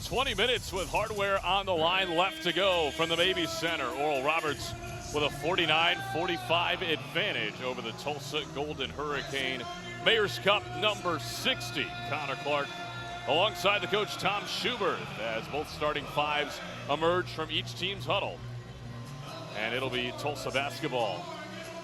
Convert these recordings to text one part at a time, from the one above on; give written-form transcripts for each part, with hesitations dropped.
20 minutes with hardware on the line left to go from the Baby Center. Oral Roberts with a 49-45 advantage over the Tulsa Golden Hurricane. Mayor's Cup number 60. Connor Clark alongside the coach Tom Schubert as both starting fives emerge from each team's huddle. And it'll be Tulsa basketball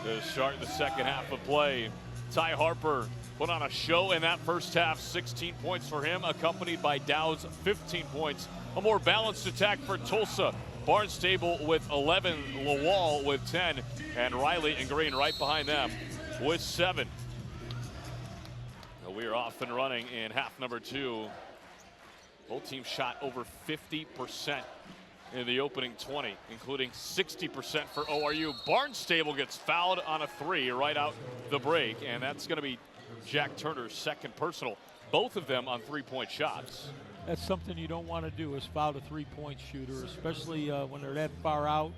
to start the second half of play. Ty Harper put on a show in that first half, 16 points for him, accompanied by Dowd's 15 points. A more balanced attack for Tulsa. Barnstable with 11, Lawal with 10, and Riley and Green right behind them with 7. We are off and running in half number 2. Both teams shot over 50% in the opening 20, including 60% for ORU. Barnstable gets fouled on a 3 right out the break, and that's going to be Jack Turner's second personal. Both of them on 3-point shots. That's something you don't want to do, is foul a 3-point shooter, especially when they're that far out.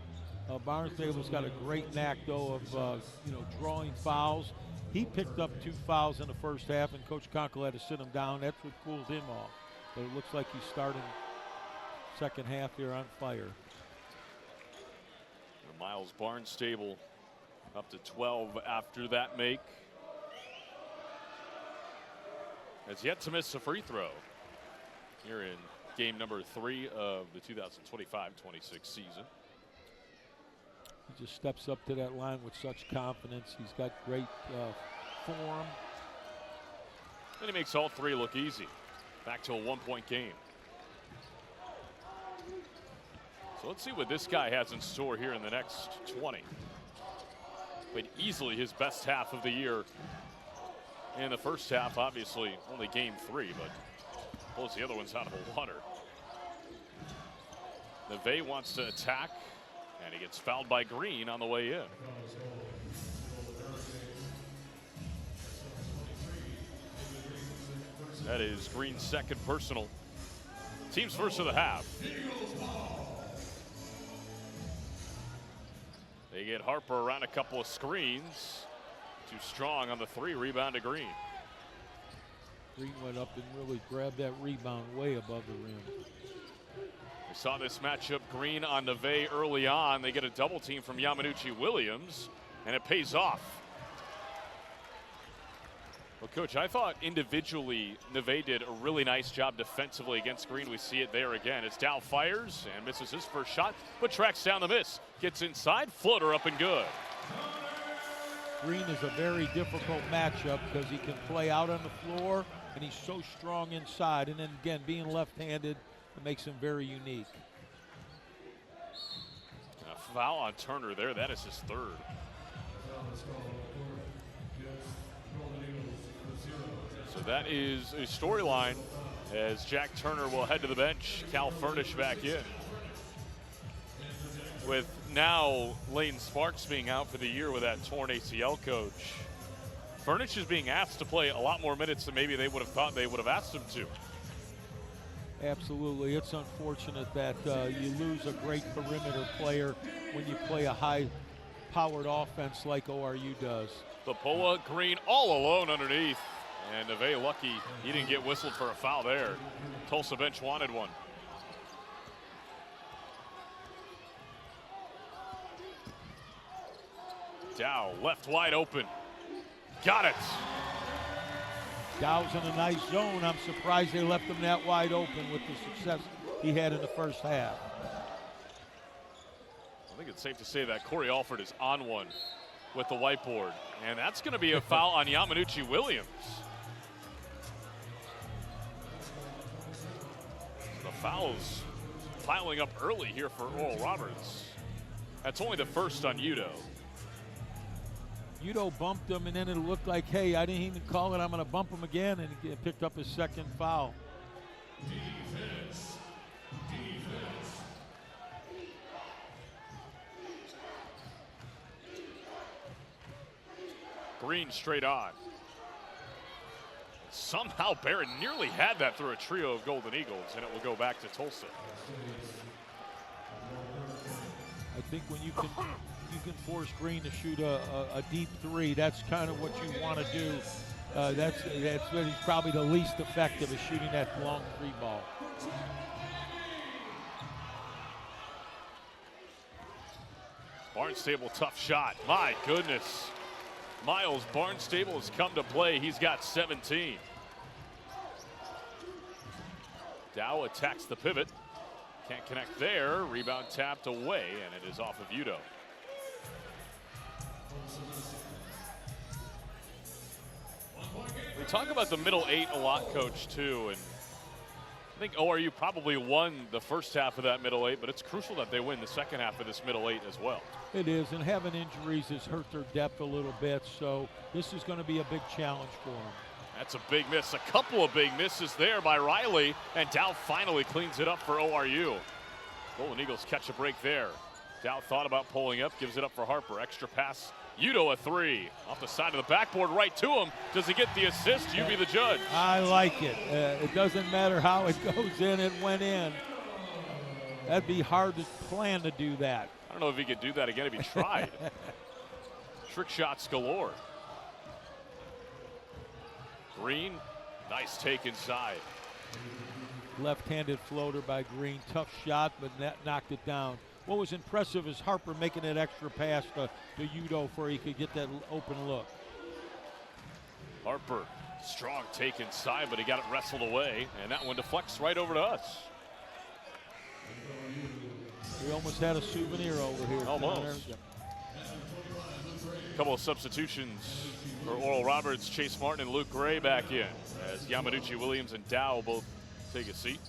Barnstable's got a great knack, though, of drawing fouls. He picked up 2 fouls in the first half, and Coach Conkle had to sit him down. That's what cooled him off. But it looks like he's starting second half here on fire. Miles Barnstable up to 12 after that make. Has yet to miss a free throw here in game number 3 of the 2025-26 season. He just steps up to that line with such confidence. He's got great form. And he makes all 3 look easy. Back to a 1-point game. So let's see what this guy has in store here in the next 20. Played easily his best half of the year in the first half. Obviously only game 3, but blows the other ones out of the water. Neve wants to attack, and he gets fouled by Green on the way in. That is Green's second personal. Team's first of the half. They get Harper around a couple of screens. Too strong on the 3, rebound to Green. Green went up and really grabbed that rebound way above the rim. We saw this matchup, Green on Neve early on. They get a double team from Yamanuchi Williams, and it pays off. Well, Coach, I thought individually Neve did a really nice job defensively against Green. We see it there again as Dow fires and misses his first shot, but tracks down the miss. Gets inside, floater up and good. Green is a very difficult matchup because he can play out on the floor, and he's so strong inside. And then again, being left-handed, it makes him very unique. A foul on Turner there. That is his 3rd. So that is a storyline as Jack Turner will head to the bench. Cal Furnish back in. With now Lane Sparks being out for the year with that torn ACL, Coach, Furnish is being asked to play a lot more minutes than maybe they would have thought they would have asked him to. Absolutely. It's unfortunate that you lose a great perimeter player when you play a high-powered offense like ORU does. Lapoa, Green all alone underneath. And Neve lucky he didn't get whistled for a foul there. Tulsa bench wanted one. Dow left wide open. Got it. Dow's in a nice zone. I'm surprised they left him that wide open with the success he had in the first half. I think it's safe to say that Corey Alford is on one with the whiteboard. And that's going to be a foul on Yamanuchi Williams. The fouls piling up early here for Oral Roberts. That's only the first on Udo. Udo bumped him, and then it looked like, hey, I didn't even call it. I'm going to bump him again, and he picked up his second foul. Defense. Green straight on. Somehow Barrett nearly had that through a trio of Golden Eagles, and it will go back to Tulsa. I think when you can force Green to shoot a deep 3, that's kind of what you want to do That's when he's probably the least effective at shooting that long three ball. Barnstable, tough shot. My goodness. Miles Barnstable has come to play. He's got 17. Dow attacks the pivot. Can't connect there. Rebound tapped away, and it is off of Udo. We talk about the middle eight a lot, Coach, too, and I think ORU probably won the first half of that middle eight, but it's crucial that they win the second half of this middle eight as well. It is, and having injuries has hurt their depth a little bit, so this is going to be a big challenge for them. That's a big miss. A couple of big misses there by Riley, and Dow finally cleans it up for ORU. Golden Eagles catch a break there. Dow thought about pulling up, gives it up for Harper. Extra pass. Udo a three. Off the side of the backboard, right to him. Does he get the assist? You be the judge. I like it. It doesn't matter how it goes in, it went in. That'd be hard to plan to do that. I don't know if he could do that again if he tried. Trick shots galore. Green, nice take inside. Left-handed floater by Green. Tough shot, but that knocked it down. What was impressive is Harper making that extra pass to Udo before he could get that open look. Harper, strong take inside, but he got it wrestled away, and that one deflects right over to us. We almost had a souvenir over here. Almost. Yep. Couple of substitutions for Oral Roberts. Chase Martin and Luke Gray back in as Yamanuchi Williams and Dow both take a seat.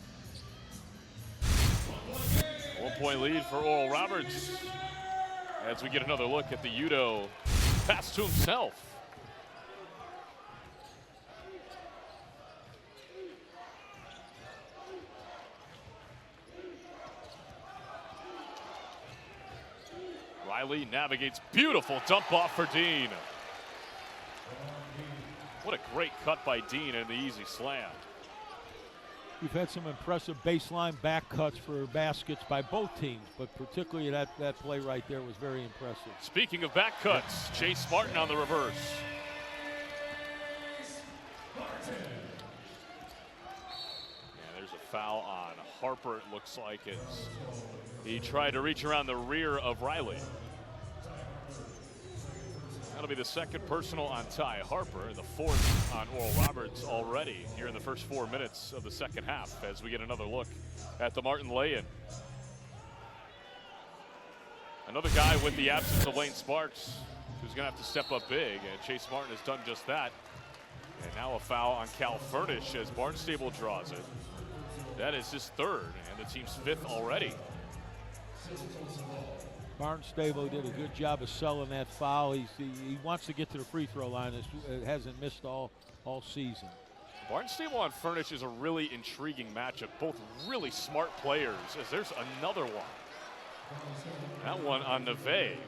1 point lead for Oral Roberts as we get another look at the Udo pass to himself. Riley navigates, beautiful dump off for Dean. What a great cut by Dean and the easy slam. We've had some impressive baseline back cuts for baskets by both teams, but particularly that play right there was very impressive. Speaking of back cuts, Chase Martin on the reverse. And there's a foul on Harper, it looks like it's. He tried to reach around the rear of Riley. That'll be the second personal on Ty Harper, the fourth on Oral Roberts already here in the first 4 minutes of the second half as we get another look at the Martin lay-in. Another guy with the absence of Lane Sparks who's going to have to step up big, and Chase Martin has done just that. And now a foul on Cal Furnish as Barnstable draws it. That is his third and the team's fifth already. Barnstable did a good job of selling that foul. He wants to get to the free throw line. It hasn't missed all season. Barnstable on Furnish is a really intriguing matchup. Both really smart players, as there's another one. That one on Neve.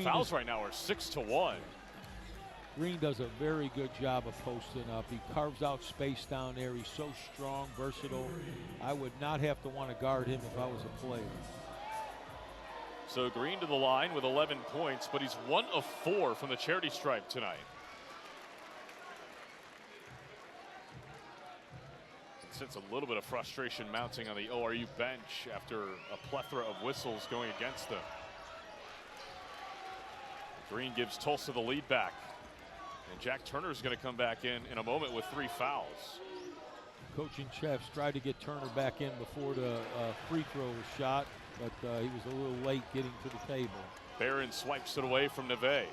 Fouls right now are 6-1. Green does a very good job of posting up. He carves out space down there. He's so strong, versatile. I would not have to want to guard him if I was a player. So Green to the line with 11 points, but he's 1 of 4 from the charity stripe tonight. Sense a little bit of frustration mounting on the ORU bench after a plethora of whistles going against them. Green gives Tulsa the lead back. And Jack Turner is going to come back in a moment with 3 fouls. Coaching chefs tried to get Turner back in before the free throw was shot, but he was a little late getting to the table. Barron swipes it away from Neve.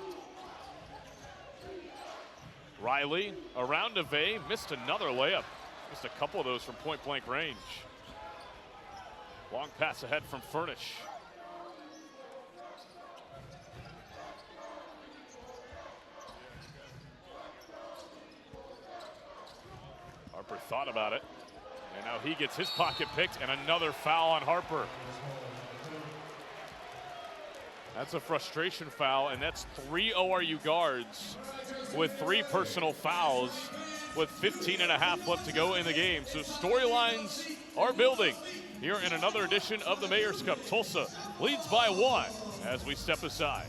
Riley around Neve, missed another layup. Missed a couple of those from point-blank range. Long pass ahead from Furnish. Harper thought about it, and now he gets his pocket picked, and another foul on Harper. That's a frustration foul, and that's 3 ORU guards with 3 personal fouls with 15.5 left to go in the game. So storylines are building here in another edition of the Mayor's Cup. Tulsa leads by 1 as we step aside.